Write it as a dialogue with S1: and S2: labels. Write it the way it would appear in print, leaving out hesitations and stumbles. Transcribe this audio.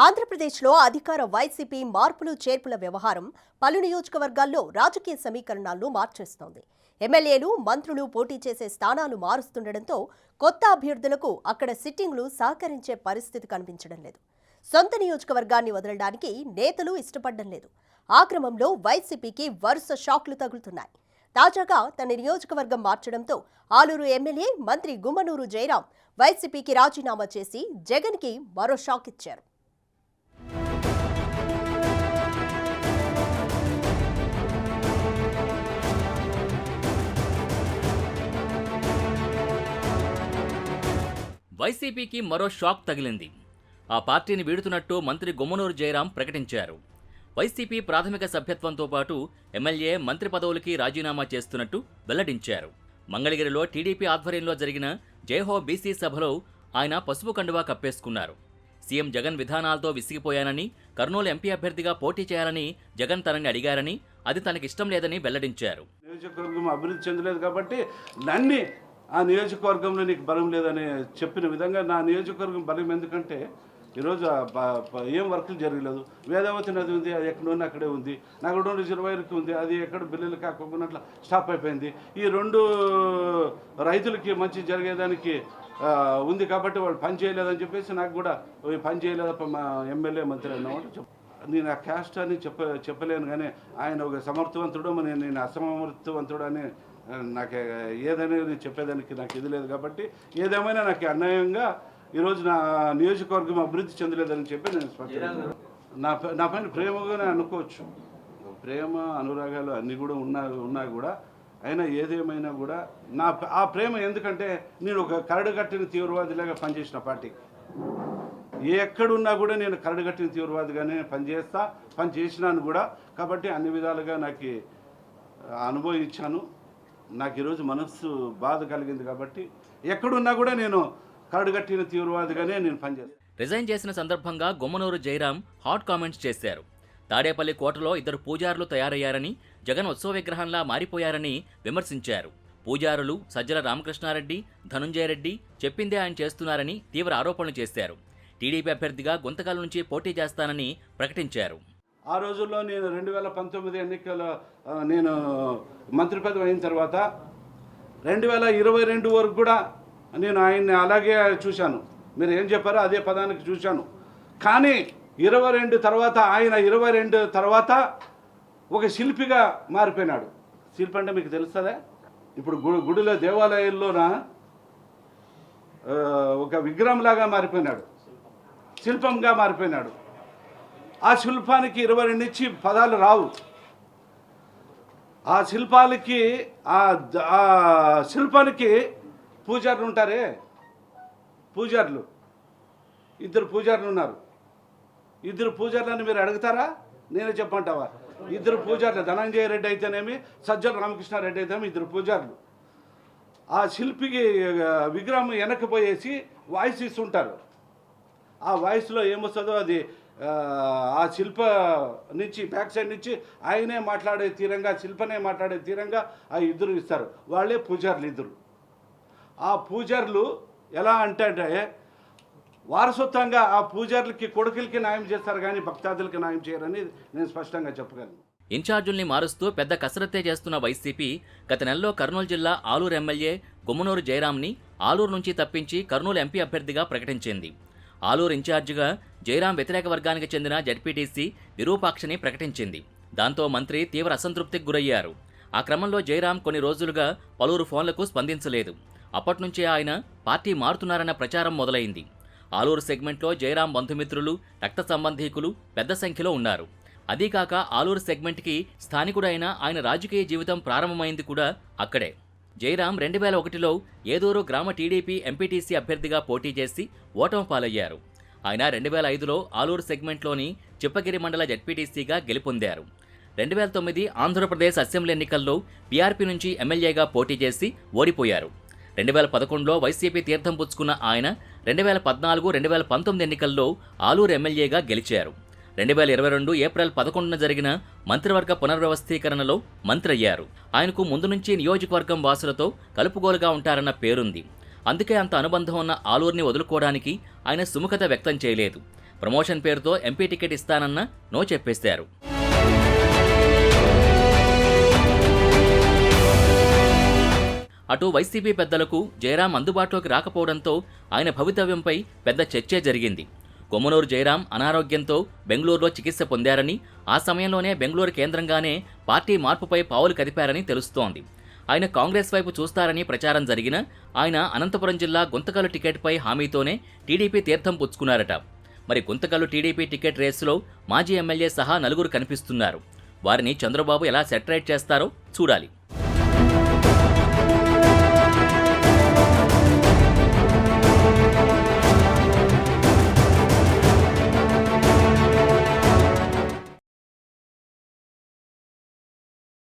S1: ఆంధ్రప్రదేశ్లో అధికార వైసీపీ మార్పులు చేర్పుల వ్యవహారం పలు నియోజకవర్గాల్లో రాజకీయ సమీకరణాలను మార్చేస్తోంది. ఎమ్మెల్యేలు, మంత్రులు పోటీ చేసే స్థానాలు మారుస్తుండటంతో కొత్త అభ్యర్థులకు అక్కడ సిట్టింగ్లు సహకరించే పరిస్థితి కనిపించడం లేదు. సొంత నియోజకవర్గాన్ని వదలడానికి నేతలు ఇష్టపడడం లేదు. ఆ క్రమంలో వైసీపీకి వరుస షాక్లు తగులుతున్నాయి. తాజాగా తన నియోజకవర్గం మార్చడంతో ఆలూరు ఎమ్మెల్యే మంత్రి గుమ్మనూరు జయరాం వైసీపీకి రాజీనామా చేసి జగన్కి మరో షాక్ ఇచ్చారు.
S2: వైసీపీకి మరో షాక్ తగిలింది. ఆ పార్టీని వీడుతున్నట్టు మంత్రి గుమ్మనూరు జయరాం ప్రకటించారు. వైసీపీ ప్రాథమిక సభ్యత్వంతో పాటు ఎమ్మెల్యే, మంత్రి పదవులకి రాజీనామా చేస్తున్నట్టు వెల్లడించారు. మంగళగిరిలో టీడీపీ ఆధ్వర్యంలో జరిగిన జయహో బీసీ సభలో ఆయన పసుపు కండువా కప్పేసుకున్నారు. సీఎం జగన్ విధానాలతో విసిగిపోయానని, కర్నూలు ఎంపీ అభ్యర్థిగా పోటీ చేయాలని జగన్ తనని అడిగారని, అది తనకిష్టం లేదని వెల్లడించారు.
S3: నియోజకవర్గం అభివృద్ధి చెందలేదు కాబట్టి నన్ను ఆ నియోజకవర్గంలో నీకు బలం లేదని చెప్పిన విధంగా నా నియోజకవర్గం బలం ఎందుకంటే ఈరోజు ఏం వర్కులు జరగలేదు. వేదావతి నది ఉంది, అది ఎక్కడ ఉంది అక్కడే ఉంది. నాగడోని రిజర్వాయర్కి ఉంది, అది ఎక్కడ బిల్లులు కాకుండా స్టాప్ అయిపోయింది. ఈ రెండు రైతులకి మంచి జరిగేదానికి ఉంది కాబట్టి వాళ్ళు పని చేయలేదని చెప్పేసి నాకు కూడా పని చేయలేదు మా ఎమ్మెల్యే మంత్రి అన్నమాట. నేను ఆ క్యాస్ట్ అని చెప్పలేను, కానీ ఆయన ఒక సమర్థవంతుడు, నేను అసమర్థవంతుడు అని నాకు ఏదైనా చెప్పేదానికి నాకు ఇది లేదు. కాబట్టి ఏదేమైనా నాకు అన్యాయంగా ఈరోజు నా నియోజకవర్గం అభివృద్ధి చెందలేదని చెప్పి నేను స్పష్టంగా నా పైన ప్రేమగానే అనుకోవచ్చు. ప్రేమ, అనురాగాలు అన్నీ కూడా ఉన్నా కూడా అయినా ఏదేమైనా కూడా ఆ ప్రేమ ఎందుకంటే నేను ఒక కరడుగట్టిన తీవ్రవాదిలాగా పనిచేసిన పార్టీకి ఎక్కడున్నా కూడా నేను కరడుగట్టిన తీవ్రవాదిగానే పని చేసినాను కూడా. కాబట్టి అన్ని విధాలుగా నాకు అనుభవం ఇచ్చాను. నాకు ఈరోజు మనస్సు బాధ కలిగింది కాబట్టి ఎక్కడున్నా కూడా నేను కరడుగట్టిన తీవ్రవాదిగానే నేను పనిచేస్తాను.
S2: రిజైన్ చేసిన సందర్భంగా గుమ్మనూరు జయరాం హాట్ కామెంట్స్ చేశారు. తాడేపల్లి కోటలో ఇద్దరు పూజారులు తయారయ్యారని, జగన్ ఉత్సవ విగ్రహంలా మారిపోయారని విమర్శించారు. పూజారులు సజ్జల రామకృష్ణారెడ్డి, ధనుంజయరెడ్డి చెప్పిందే ఆయన చేస్తున్నారని తీవ్ర ఆరోపణలు చేశారు. టీడీపీ అభ్యర్థిగా గుంతకల్ నుంచి పోటీ చేస్తానని ప్రకటించారు.
S3: ఆ రోజుల్లో నేను 2019 ఎన్నికల నేను మంత్రి పదవి అయిన తర్వాత 2022 వరకు కూడా నేను ఆయన్ని అలాగే చూశాను. మీరు ఏం చెప్పారో అదే పదానికి చూశాను. కానీ 22 తర్వాత ఆయన 22 తర్వాత ఒక శిల్పిగా మారిపోయినాడు. శిల్పి అంటే మీకు తెలుస్తుందా? ఇప్పుడు గుడిలో దేవాలయాల్లోన ఒక విగ్రహంలాగా మారిపోయినాడు, శిల్పంగా మారిపోయినాడు. ఆ శిల్పానికి 22 నుంచి పదాలు రావు. ఆ శిల్పానికి పూజారులు ఉంటారే, పూజారులు ఇద్దరు పూజారులు ఉన్నారు. ఇద్దరు పూజారులని మీరు అడుగుతారా? నేనే చెప్పంటావా? ఇద్దరు పూజారులు, ధనంజయ రెడ్డి అయితేనేమి, సజ్జల రామకృష్ణారెడ్డి అయితేనేమి ఇద్దరు పూజారులు. ఆ శిల్పికి విగ్రహం వెనక్కిపోయేసి వాయిస్ ఇస్తుంటారు. ఆ వాయిస్లో ఏమొస్తుందో అది ఆ శిల్ప నుంచి బ్యాక్ సైడ్ నుంచి ఆయనే మాట్లాడే తీరంగా, శిల్పనే మాట్లాడే తీరంగా ఆ ఇద్దరు ఇస్తారు. వాళ్ళే పూజారులు ఇద్దరు. ఆ పూజారులు ఎలా అంటే వారసత్వంగా ఆ పూజారులకి, కొడుకులకి న్యాయం చేస్తారు కానీ భక్తాదులకి న్యాయం చేయరని నేను స్పష్టంగా చెప్పగలను.
S2: ఇన్ఛార్జుల్ని మారుస్తూ పెద్ద కసరత్తే చేస్తున్న వైసీపీ గత నెలలో కర్నూలు జిల్లా ఆలూరు ఎమ్మెల్యే గుమ్మనూరు జయరాంని ఆలూరు నుంచి తప్పించి కర్నూలు ఎంపీ అభ్యర్థిగా ప్రకటించింది. ఆలూరు ఇన్ఛార్జిగా జయరాం వ్యతిరేక వర్గానికి చెందిన జడ్పీటీసీ విరూపాక్షని ప్రకటించింది. దాంతో మంత్రి తీవ్ర అసంతృప్తికి గురయ్యారు. ఆ క్రమంలో జయరాం కొన్ని రోజులుగా పలువురు ఫోన్లకు స్పందించలేదు. అప్పట్నుంచే ఆయన పార్టీ మారుతున్నారన్న ప్రచారం మొదలైంది. ఆలూరు సెగ్మెంట్లో జయరాం బంధుమిత్రులు, రక్త సంబంధీకులు పెద్ద సంఖ్యలో ఉన్నారు. అదీకాక ఆలూరు సెగ్మెంట్కి స్థానికుడైన ఆయన రాజకీయ జీవితం ప్రారంభమైంది కూడా అక్కడే. జయరాం 2001లో ఏదూరు గ్రామ టీడీపీ ఎంపీటీసీ అభ్యర్థిగా పోటీ చేసి ఓటమి పాలయ్యారు. ఆయన 2005లో ఆలూరు సెగ్మెంట్లోని చిప్పగిరి మండల జడ్పీటీసీగా గెలుపొందారు. 2009 ఆంధ్రప్రదేశ్ అసెంబ్లీ ఎన్నికల్లో పీఆర్పీ నుంచి ఎమ్మెల్యేగా పోటీ చేసి ఓడిపోయారు. 2011లో వైసీపీ తీర్థం పుచ్చుకున్న ఆయన 2014, 2019 ఎన్నికల్లో ఆలూరు ఎమ్మెల్యేగా గెలిచారు. 2022 ఏప్రిల్ 11న జరిగిన మంత్రివర్గ పునర్వ్యవస్థీకరణలో మంత్రి అయ్యారు. ఆయనకు ముందు నుంచి నియోజకవర్గం వాసులతో కలుపుగోలుగా ఉంటారన్న పేరుంది. అందుకే అంత అనుబంధం ఉన్న ఆలూరుని వదులుకోవడానికి ఆయన సుముఖత వ్యక్తం చేయలేదు. ప్రమోషన్ పేరుతో ఎంపీ టికెట్ ఇస్తానన్న నో చెప్పేశారు. అటు వైసీపీ పెద్దలకు జయరాం అందుబాటులోకి రాకపోవడంతో ఆయన భవితవ్యంపై పెద్ద చర్చే జరిగింది. కొమ్మనూరు జయరాం అనారోగ్యంతో బెంగళూరులో చికిత్స పొందారని, ఆ సమయంలోనే బెంగళూరు కేంద్రంగానే పార్టీ మార్పుపై పావులు కదిపారని తెలుస్తోంది. ఆయన కాంగ్రెస్ వైపు చూస్తారని ప్రచారం జరిగినా ఆయన అనంతపురం జిల్లా గుంతకల్లు టికెట్పై హామీతోనే టీడీపీ తీర్థం పుచ్చుకున్నారట. మరి గుంతకల్లు టీడీపీ టికెట్ రేసులో మాజీ ఎమ్మెల్యే సహా నలుగురు కనిపిస్తున్నారు. వారిని చంద్రబాబు ఎలా సెటరేట్ చేస్తారో చూడాలి.